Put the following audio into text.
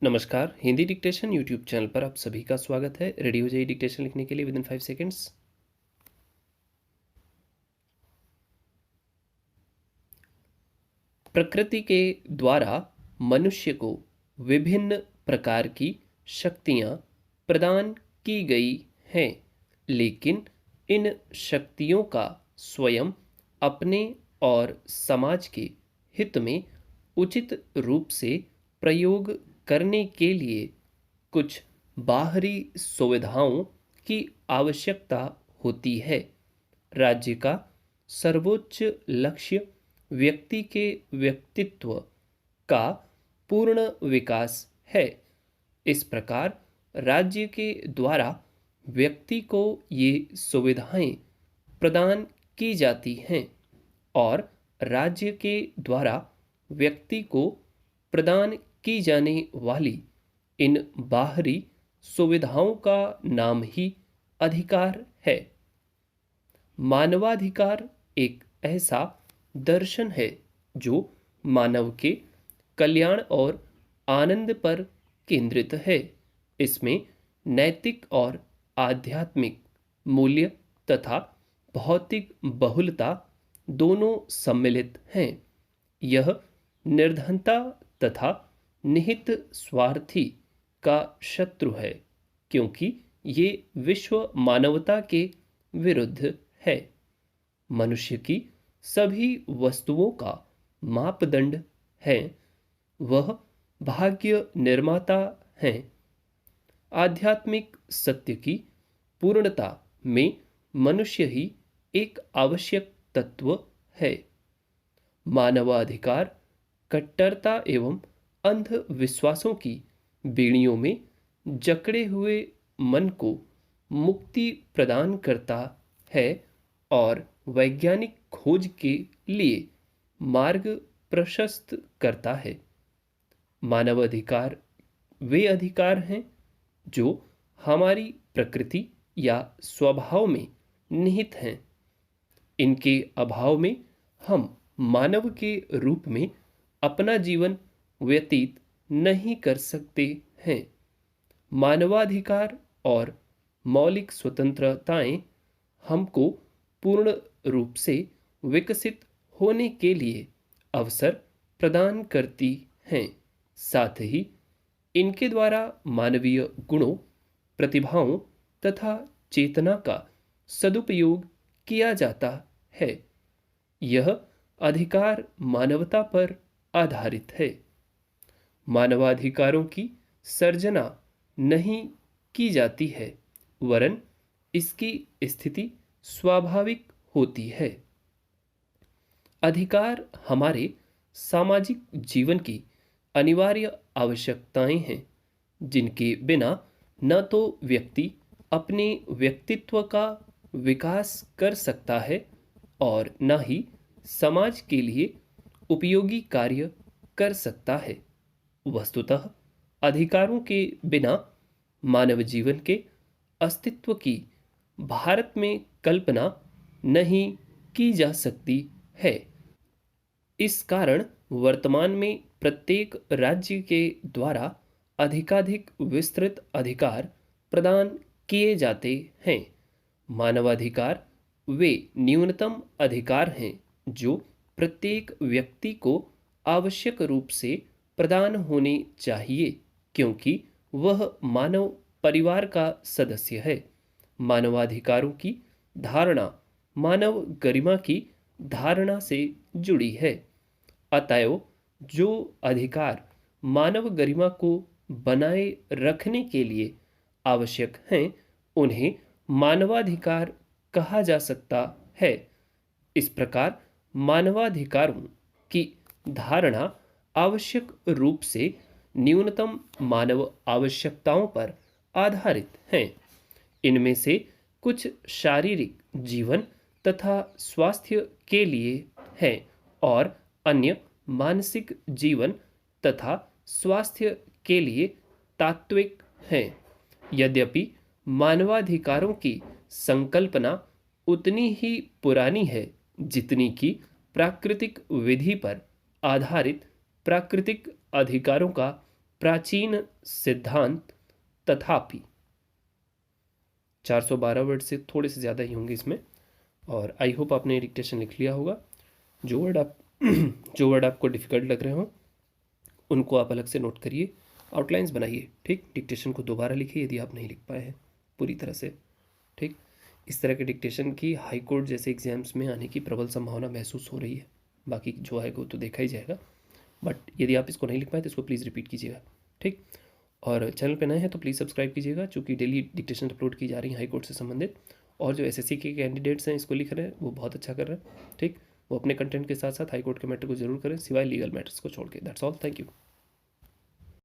नमस्कार। Hindi dictation YouTube channel पर आप सभी का स्वागत है। रेडी हो जाइए डिक्टेशन लिखने के लिए विद इन 5 सेकेंड्स। प्रकृति के द्वारा मनुष्य को विभिन्न प्रकार की शक्तियाँ प्रदान की गई हैं, लेकिन इन शक्तियों का स्वयं अपने और समाज के हित में उचित रूप से प्रयोग करने के लिए कुछ बाहरी सुविधाओं की आवश्यकता होती है। राज्य का सर्वोच्च लक्ष्य व्यक्ति के व्यक्तित्व का पूर्ण विकास है। इस प्रकार राज्य के द्वारा व्यक्ति को ये सुविधाएं प्रदान की जाती हैं और राज्य के द्वारा व्यक्ति को प्रदान की जाने वाली इन बाहरी सुविधाओं का नाम ही अधिकार है। मानवाधिकार एक ऐसा दर्शन है जो मानव के कल्याण और आनंद पर केंद्रित है। इसमें नैतिक और आध्यात्मिक मूल्य तथा भौतिक बहुलता दोनों सम्मिलित हैं। यह निर्धनता तथा निहित स्वार्थी का शत्रु है, क्योंकि ये विश्व मानवता के विरुद्ध है। मनुष्य की सभी वस्तुओं का मापदंड है, वह भाग्य निर्माता हैं। आध्यात्मिक सत्य की पूर्णता में मनुष्य ही एक आवश्यक तत्व है। मानवाधिकार कट्टरता एवं अंधविश्वासों की बेड़ियों में जकड़े हुए मन को मुक्ति प्रदान करता है और वैज्ञानिक खोज के लिए मार्ग प्रशस्त करता है। मानवाधिकार वे अधिकार हैं जो हमारी प्रकृति या स्वभाव में निहित हैं। इनके अभाव में हम मानव के रूप में अपना जीवन व्यतीत नहीं कर सकते हैं। मानवाधिकार और मौलिक स्वतंत्रताएं हमको पूर्ण रूप से विकसित होने के लिए अवसर प्रदान करती हैं। साथ ही इनके द्वारा मानवीय गुणों, प्रतिभाओं तथा चेतना का सदुपयोग किया जाता है। यह अधिकार मानवता पर आधारित है। मानवाधिकारों की सर्जना नहीं की जाती है, वरन इसकी स्थिति स्वाभाविक होती है। अधिकार हमारे सामाजिक जीवन की अनिवार्य आवश्यकताएं हैं, जिनके बिना न तो व्यक्ति अपने व्यक्तित्व का विकास कर सकता है और न ही समाज के लिए उपयोगी कार्य कर सकता है। वस्तुतः अधिकारों के बिना मानव जीवन के अस्तित्व की भारत में कल्पना नहीं की जा सकती है। इस कारण वर्तमान में प्रत्येक राज्य के द्वारा अधिकाधिक विस्तृत अधिकार प्रदान किए जाते हैं। मानवाधिकार वे न्यूनतम अधिकार हैं जो प्रत्येक व्यक्ति को आवश्यक रूप से प्रदान होने चाहिए, क्योंकि वह मानव परिवार का सदस्य है। मानवाधिकारों की धारणा मानव गरिमा की धारणा से जुड़ी है। अतएव जो अधिकार मानव गरिमा को बनाए रखने के लिए आवश्यक हैं, उन्हें मानवाधिकार कहा जा सकता है। इस प्रकार मानवाधिकारों की धारणा आवश्यक रूप से न्यूनतम मानव आवश्यकताओं पर आधारित हैं। इनमें से कुछ शारीरिक जीवन तथा स्वास्थ्य के लिए हैं और अन्य मानसिक जीवन तथा स्वास्थ्य के लिए तात्विक हैं। यद्यपि मानवाधिकारों की संकल्पना उतनी ही पुरानी है जितनी कि प्राकृतिक विधि पर आधारित प्राकृतिक अधिकारों का प्राचीन सिद्धांत तथापि। 412 वर्ड से थोड़े से ज़्यादा ही होंगे इसमें। और आई होप आपने डिक्टेशन लिख लिया होगा। जो वर्ड आपको डिफ़िकल्ट लग रहे हों उनको आप अलग से नोट करिए, आउटलाइंस बनाइए। ठीक, डिक्टेशन को दोबारा लिखिए यदि आप नहीं लिख पाए हैं पूरी तरह से। ठीक, इस तरह के डिक्टेशन की हाई कोर्ट जैसे एग्जाम्स में आने की प्रबल संभावना महसूस हो रही है। बाकी जो आएगा वो तो देखा ही जाएगा, बट यदि आप इसको नहीं लिख पाए तो इसको प्लीज़ रिपीट कीजिएगा। ठीक, और चैनल पे नए हैं तो प्लीज़ सब्सक्राइब कीजिएगा, चूँकि डेली डिक्टेशन अपलोड की जा रही है हाई कोर्ट से संबंधित। और जो एसएससी के कैंडिडेट्स हैं इसको लिख रहे हैं वो बहुत अच्छा कर रहे हैं। ठीक, वो अपने कंटेंट के साथ साथ हाई कोर्ट के मैटर को जरूर करें, सिवाय लीगल मैटर्स को छोड़ के। That's all, thank you.